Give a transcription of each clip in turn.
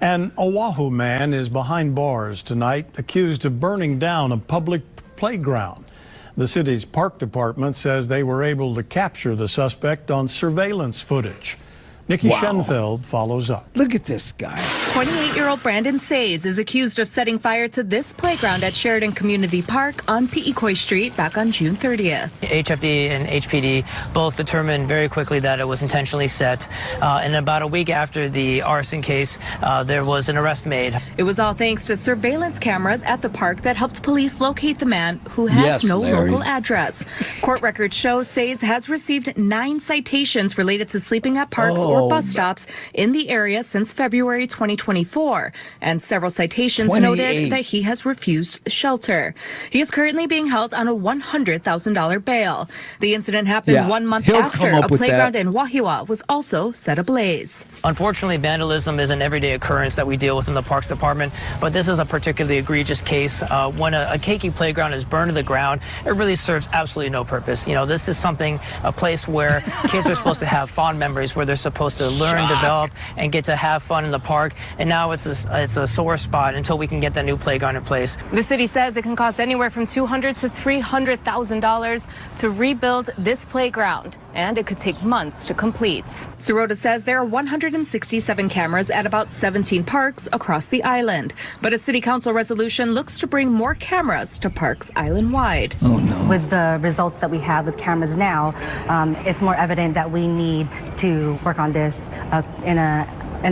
An Oahu man is behind bars tonight, accused of burning down a public playground. The city's park department says they were able to capture the suspect on surveillance footage. Nikki Schenfeld follows up. Look at this guy. 28-year-old Brandon Says is accused of setting fire to this playground at Sheridan Community Park on Pi'ikoi Street back on June 30th. HFD and HPD both determined very quickly that it was intentionally set. And about a week after the arson case, there was an arrest made. It was all thanks to surveillance cameras at the park that helped police locate the man who has no local address. Court records show Says has received 9 citations related to sleeping at parks or bus stops in the area since February 2024, and several citations noted that he has refused shelter. He is currently being held on a $100,000 bail. The incident happened 1 month after a playground in Wahiawa was also set ablaze. Unfortunately, vandalism is an everyday occurrence that we deal with in the Parks Department, but this is a particularly egregious case. When a keiki playground is burned to the ground, it really serves absolutely no purpose. You know, this is a place where kids are supposed to have fond memories, where they're supposed to learn, develop, and get to have fun in the park. And now it's a sore spot until we can get that new playground in place. The city says it can cost anywhere from $200,000 to $300,000 to rebuild this playground, and it could take months to complete. Sirota says there are 167 cameras at about 17 parks across the island, but a city council resolution looks to bring more cameras to parks island-wide. Oh no. With the results that we have with cameras now, it's more evident that we need to work on this in a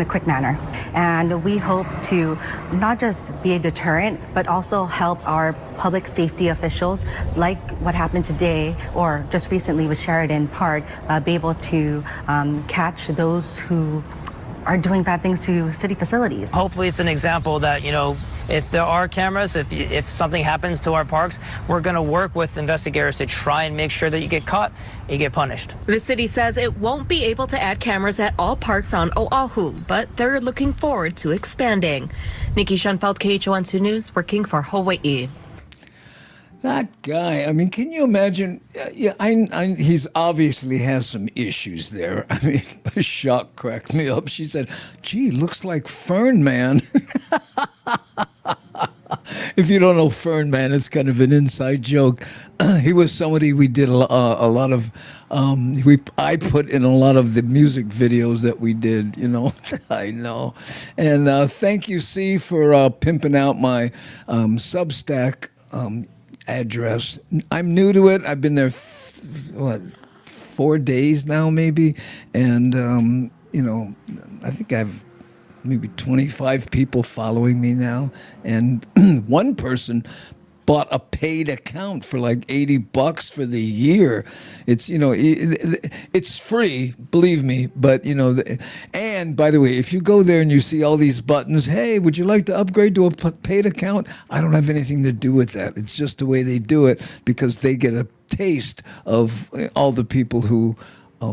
quick manner. And we hope to not just be a deterrent, but also help our public safety officials, like what happened today or just recently with Sheridan Park, be able to catch those who are doing bad things to city facilities. Hopefully it's an example that, you know, if there are cameras, if something happens to our parks, we're going to work with investigators to try and make sure that you get caught, you get punished. The city says it won't be able to add cameras at all parks on Oahu, but they're looking forward to expanding. Nikki Schenfeld, KHON2 News, working for Hawaii. That guy, I mean, can you imagine? He's obviously has some issues there. I mean, a shock cracked me up. She said, gee, looks like Fern Man. If you don't know Fern Man, it's kind of an inside joke. He was somebody we did a lot of, I put in a lot of the music videos that we did, you know. I know. And thank you, C, for pimping out my Substack address. I'm new to it. I've been there, 4 days now, maybe. And, you know, I think I've maybe 25 people following me now. And one person bought a paid account for like $80 for the year. It's, you know, it's free, believe me. But, you know, and by the way, if you go there and you see all these buttons, hey, would you like to upgrade to a paid account? I don't have anything to do with that. It's just the way they do it because they get a taste of all the people who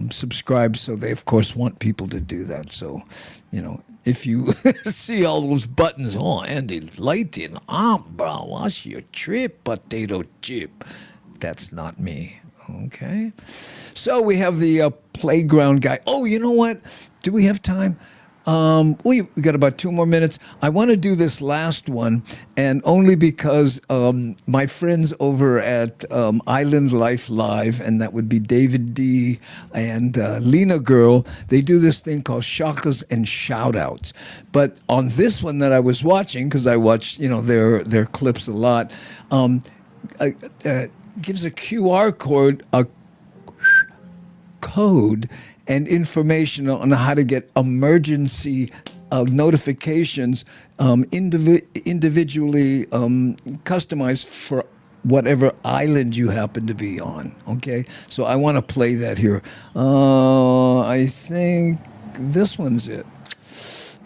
subscribe. So they, of course, want people to do that. So, you know, if you see all those buttons, oh, Andy, lighting, bro, what's your trip, potato chip? That's not me, okay? So we have the playground guy. Oh, you know what? Do we have time? We got about 2 more minutes. I want to do this last one, and only because my friends over at Island Life Live, and that would be David D. and Lena Girl, they do this thing called Shakas and Shoutouts. But on this one that I was watching, because I watch, you know, their clips a lot, gives a QR code and information on how to get emergency notifications individually customized for whatever island you happen to be on, okay? So I want to play that here. I think this one's it.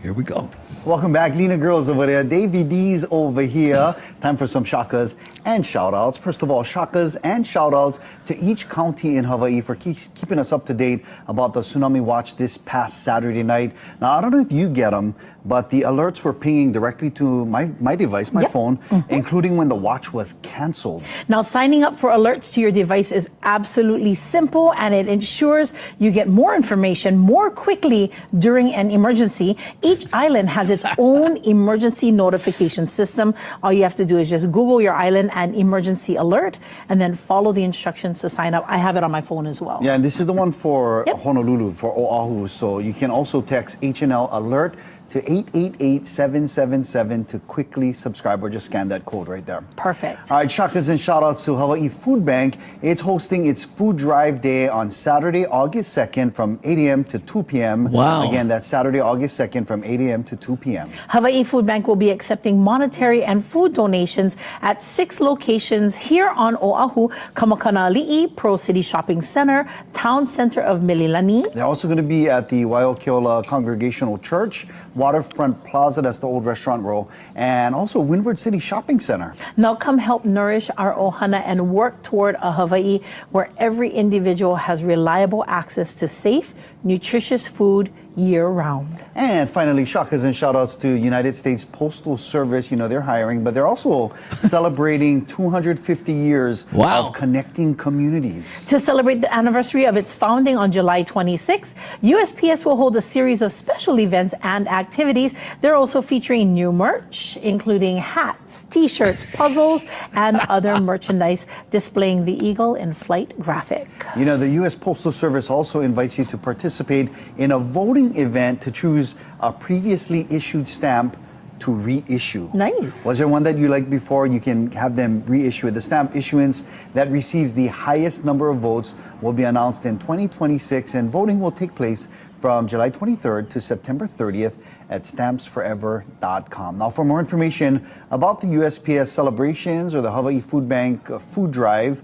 Here we go. Welcome back. Lena Girl's over there. Davey D's over here. Time for some shockers and shout-outs. First of all, shakas and shout-outs to each county in Hawaii for keeping us up to date about the tsunami watch this past Saturday night. Now, I don't know if you get them, but the alerts were pinging directly to my device, my phone, including when the watch was canceled. Now, signing up for alerts to your device is absolutely simple, and it ensures you get more information more quickly during an emergency. Each island has its own emergency notification system. All you have to do is just Google your island and emergency alert, and then follow the instructions to sign up. I have it on my phone as well. Yeah, and this is the one for Honolulu, for Oahu. So you can also text HNL alert to 888-777 to quickly subscribe, or just scan that code right there. Perfect. All right, shakas and shout-outs to Hawaii Food Bank. It's hosting its Food Drive Day on Saturday, August 2nd from 8 a.m. to 2 p.m. Wow. Again, that's Saturday, August 2nd from 8 a.m. to 2 p.m. Hawaii Food Bank will be accepting monetary and food donations at 6 locations here on Oahu: Kamakanali'i, Pro City Shopping Center, Town Center of Mililani. They're also going to be at the Waiokiola Congregational Church, Waterfront Plaza, that's the old restaurant row, and also Windward City Shopping Center. Now come help nourish our ohana and work toward a Hawaii where every individual has reliable access to safe, nutritious food year-round. And finally, shakas and shout-outs to United States Postal Service. You know, they're hiring, but they're also celebrating 250 years of connecting communities. To celebrate the anniversary of its founding on July 26, USPS will hold a series of special events and activities. They're also featuring new merch, including hats, t-shirts, puzzles, and other merchandise displaying the Eagle in Flight graphic. You know, the U.S. Postal Service also invites you to participate in a voting event to choose a previously issued stamp to reissue. Nice. Was there one that you liked before? You can have them reissue it. The stamp issuance that receives the highest number of votes will be announced in 2026, and voting will take place from July 23rd to September 30th at stampsforever.com. Now, for more information about the USPS celebrations or the Hawaii Food Bank food drive,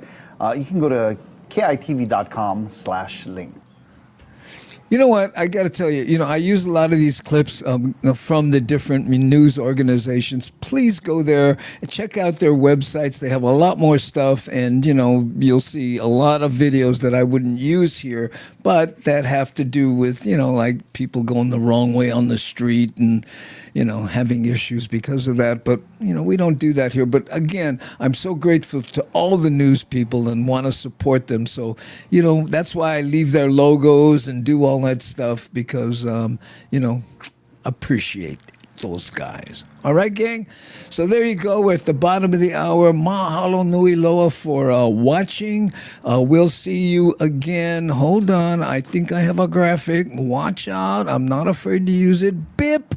you can go to kitv.com/link. You know what? I got to tell you, I use a lot of these clips from the different news organizations. Please go there and check out their websites. They have a lot more stuff, and, you'll see a lot of videos that I wouldn't use here, but that have to do with, like people going the wrong way on the street and, having issues because of that. But, we don't do that here. But again, I'm so grateful to all the news people and want to support them. So, that's why I leave their logos and do all that stuff, because, appreciate those guys. All right, gang? So there you go. We're at the bottom of the hour. Mahalo nui loa for watching. We'll see you again. Hold on. I think I have a graphic. Watch out. I'm not afraid to use it. Bip.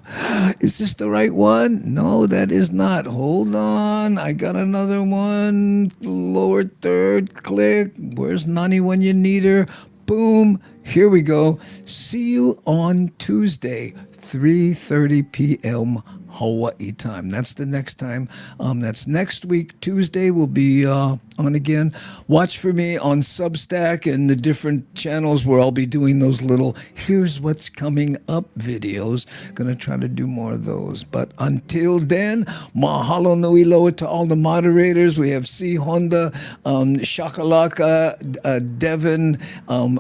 Is this the right one? No, that is not. Hold on. I got another one. Lower third. Click. Where's Nani when you need her? Boom. Here we go. See you on Tuesday, 3:30 p.m. Hawaii time. That's the next time. That's next week. Tuesday will be on again. Watch for me on Substack and the different channels where I'll be doing those little here's what's coming up videos. Gonna try to do more of those. But until then, mahalo nui loa to all the moderators. We have C. Honda, Shakalaka, Devin,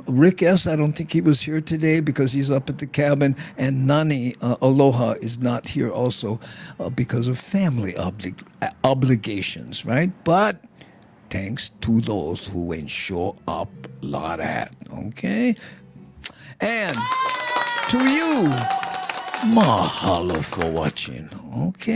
Rick S. I don't think he was here today because he's up at the cabin. And Nani Aloha is not here also because of family obligations, right? But thanks to those who ensure up lot at, okay? And to you, mahalo for watching, okay?